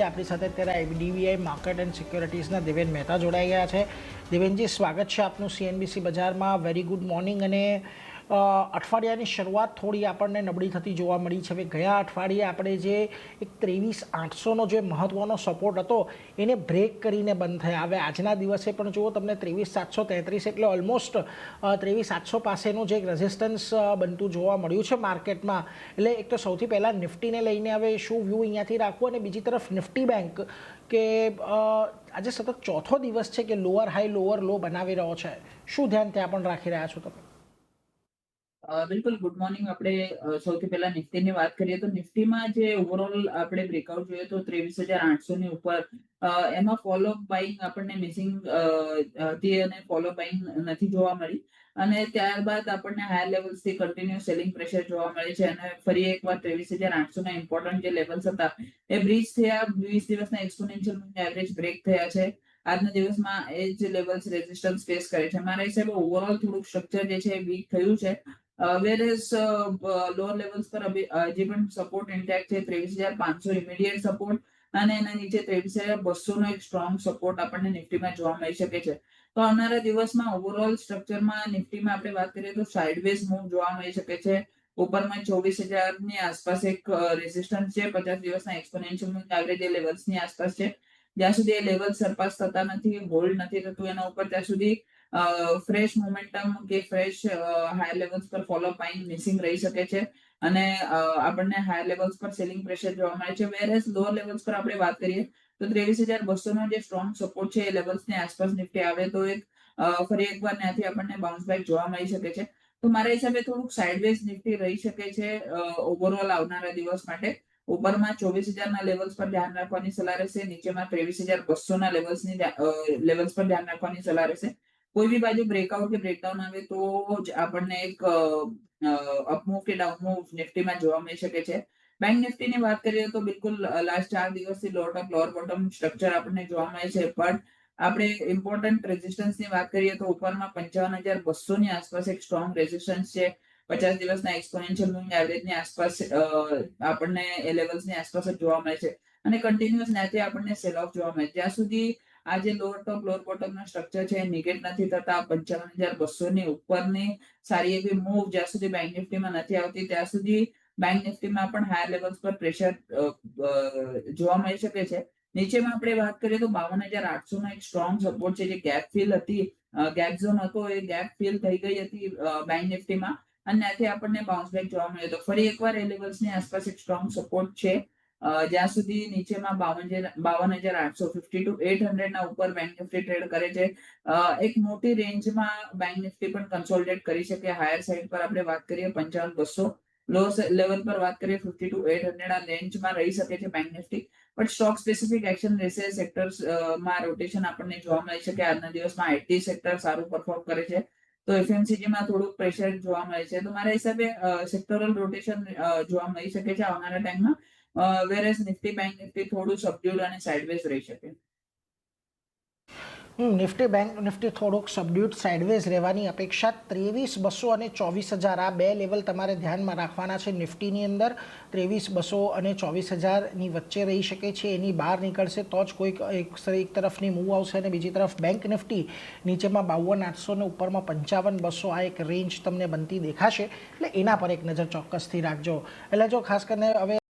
આપણી સાથે અત્યારે આઈડીવીઆઈ માર્કેટ એન્ડ સિક્યોરિટીઝના દેવેન મહેતા જોડાઈ ગયા છે. દેવેનજી, સ્વાગત છે આપનું સીએનબીસી બજારમાં. Very good morning. અને અઠવાડિયાની શરૂઆત થોડી આપણને નબળી થતી જોવા મળી છે. હવે ગયા અઠવાડિયે આપણે જે એક 23,800નો જે મહત્ત્વનો સપોર્ટ હતો એને બ્રેક કરીને બંધ થયા. હવે આજના દિવસે પણ જુઓ તમને 23,733 એટલે ઓલમોસ્ટ 23,800 પાસેનું જે એક રેઝિસ્ટન્સ બનતું જોવા મળ્યું છે માર્કેટમાં. એટલે એક તો સૌથી પહેલાં નિફ્ટીને લઈને હવે શું વ્યૂ અહીંયાથી રાખવું, અને બીજી તરફ નિફ્ટી બેંક કે આજે સતત ચોથો દિવસ છે કે લોઅર લો બનાવી રહ્યો છે. શું ધ્યાન ત્યાં પણ રાખી રહ્યા છો તમે? બિલકુલ ગુડ મોર્નિંગ. આપણે સૌથી પહેલા નિફ્ટીની વાત કરીએ તો નિફ્ટીમાં જે ઓવરઓલ આપણે બ્રેકઆઉટ જોઈએ તો 23,800 ની ઉપર એમાં ફોલો બાઇંગ આપણને મિસિંગ હતી અને ફોલો બાઇંગ નથી જોવા મળી. અને ત્યારબાદ આપણને હાયર લેવલ્સ થી કન્ટિન્યુ સેલિંગ પ્રેશર જોવા મળે છે અને ફરી એકવાર 23,800 ના ઇમ્પોર્ટન્ટ જે લેવલ્સ હતા એ બ્રીચ થયા. 20 દિવસના એક્સપોનેન્શિયલ એવરેજ બ્રેક થયા છે. આજના દિવસમાં એ જ લેવલ્સ રેઝિસ્ટન્સ ફેસ કરે છે. મારા હિસાબે ઓવરઓલ થોડુંક સ્ટ્રક્ચર જે છે વીક થયું છે. whereas lower levels પર જે પણ સપોર્ટ ઇન્ટેક્ટ છે 23,500 ઇમિડિયેટ સપોર્ટ અને એના નીચે 23,200 નો એક સ્ટ્રોંગ સપોર્ટ આપણને નિફ્ટીમાં જોવા મળી શકે છે. તો આવનારા દિવસમાં ઓવરઓલ સ્ટ્રક્ચરમાં નિફ્ટીમાં આપણે વાત કરીએ તો સાઇડવેઝ મૂવ જોવા મળી શકે છે. ઉપરમાં 24,000 ની આસપાસ એક રેઝિસ્ટન્સ છે. 50 દિવસના એક્સપોનેન્શિયલ મૂવિંગ એવરેજ લેવલ્સ ની આસપાસ છે. જ્યાં સુધી એ લેવલ સરપાસ થતા નથી, હોલ્ડ નથી થતું એના ઉપર, ત્યાં સુધી ફ્રેશ મોમેન્ટમ કે ફ્રેશ હાયર લેવલ્સ પર ફોલો બાઇંગ મિસિંગ રહી શકે છે અને આપણને હાયર લેવલ્સ પર સેલિંગ પ્રેશર જોવા મળે છે. વેરેસ લોઅર લેવલ્સ પર આપણે વાત કરીએ તો 23,200 નો જે સ્ટ્રોંગ સપોર્ટ છે એ લેવલ્સની આસપાસ નિફ્ટી આવે તો એક ફરી એકવાર ત્યાંથી આપણને બાઉન્સ બેક જોવા મળી શકે છે. તો મારા હિસાબે થોડુંક સાઇડવેઝ નિફ્ટી રહી શકે છે ઓવરઓલ આવનારા દિવસ માટે. ઉપરમાં 24,000 ના લેવલ્સ પર ધ્યાન રાખવાની સલાહ રહેશે. નીચેમાં 23,200 ના લેવલ્સ પર ધ્યાન રાખવાની સલાહ રહેશે. કોઈ બી બાજુ બ્રેકઆઉટ કે બ્રેકડાઉન આવે તો જ આપણને એક અપમૂવ કે ડાઉનમૂવ નિફ્ટીમાં જોવા મળી શકે છે. બેંક નિફ્ટીની વાત કરીએ તો બિલકુલ લાસ્ટ 4 દિવસથી લોઅર ટોપ લોઅર બોટમ સ્ટ્રક્ચર આપણને જોવા મળે છે. પણ આપણે ઇમ્પોર્ટન્ટ રેઝિસ્ટન્સની વાત કરીએ તો ઉપરમાં 55,200 ની આસપાસ એક સ્ટ્રોંગ રેઝિસ્ટન્સ છે. 50 દિવસના એક્સપોનેન્શિયલ મૂવિંગ એવરેજની આસપાસ આપણને એ લેવલ્સની આસપાસ જ જોવા મળે છે અને કન્ટિન્યુઅસ ત્યાંથી આપણને સેલ ઓફ જોવા મળે છે. જ્યાં સુધી આ જે લોઅર ટોપ લોઅર બોટમના સ્ટ્રક્ચર છે નિગેટ નથી થતા, 55,200 ની ઉપરની સારી એવી મૂવ જ્યાં સુધી બેંક નિફ્ટીમાં નથી આવતી ત્યાં સુધી બેંક નિફ્ટીમાં પણ હાયર લેવલ્સ પર પ્રેશર જોવા મળી શકે છે. નીચેમાં આપણે વાત કરીએ તો 52,800 નો એક સ્ટ્રોંગ સપોર્ટ છે. જે ગેપ ફિલ હતી, ગેપ ઝોન હતો, એ ગેપ ફિલ થઈ ગઈ હતી બેંક નિફ્ટીમાં અને ત્યાંથી આપણને બાઉન્સ બેક જોવા મળ્યો હતો. ફરી એકવાર એ લેવલ્સની આસપાસ એક સ્ટ્રોંગ સપોર્ટ છે. જ્યાં સુધી નીચેમાં 52,800 52 to 800 ના ઉપર બેંક નિફ્ટી ટ્રેડ કરે છે. એક મોટી રેન્જમાં બેંક નિફ્ટી પણ કન્સોલિડેટ કરી શકે. હાયર સાઈડ પર આપણે વાત કરીએ 55,200, લો લેવલ પર વાત કરીએ 50 to 800 આ રેન્જમાં રહી શકે છે બેંક નિફ્ટી. પણ સ્ટોક સ્પેસિફિક એક્શન રહેશે. સેક્ટર્સ માં રોટેશન આપણને જોવા મળી શકે. આજના દિવસમાં આઈટી સેક્ટર સારું પરફોર્મ કરે છે તો એફએમસીજી માં થોડુંક પ્રેશર જોવા મળે છે. તો મારા હિસાબે સેક્ટરલ રોટેશન જોવા મળી શકે છે આવનારા ટાઈમમાં. વેરેસ નિફ્ટી બેંક નિફ્ટી થોડું સબડ્યુડ અને સાઇડવેઝ રહી શકે. નિફ્ટી બેંક નિફ્ટી થોડુંક સબડ્યુટ સાઇડવેઝ રહેવાની અપેક્ષા. 23,200 અને 24,000 આ બે લેવલ તમારે ધ્યાનમાં રાખવાના છે. નિફ્ટીની અંદર 23,200 અને 24,000ની વચ્ચે રહી શકે છે. એની બહાર નીકળશે તો જ કોઈક એક તરફની મૂવ આવશે અને બીજી તરફ બેંક નિફ્ટી નીચેમાં 52,800 ને ઉપરમાં 55,200 આ એક રેન્જ તમને બનતી દેખાશે. એટલે એના પર એક નજર ચોક્કસથી રાખજો. એટલે જો ખાસ કરીને હવે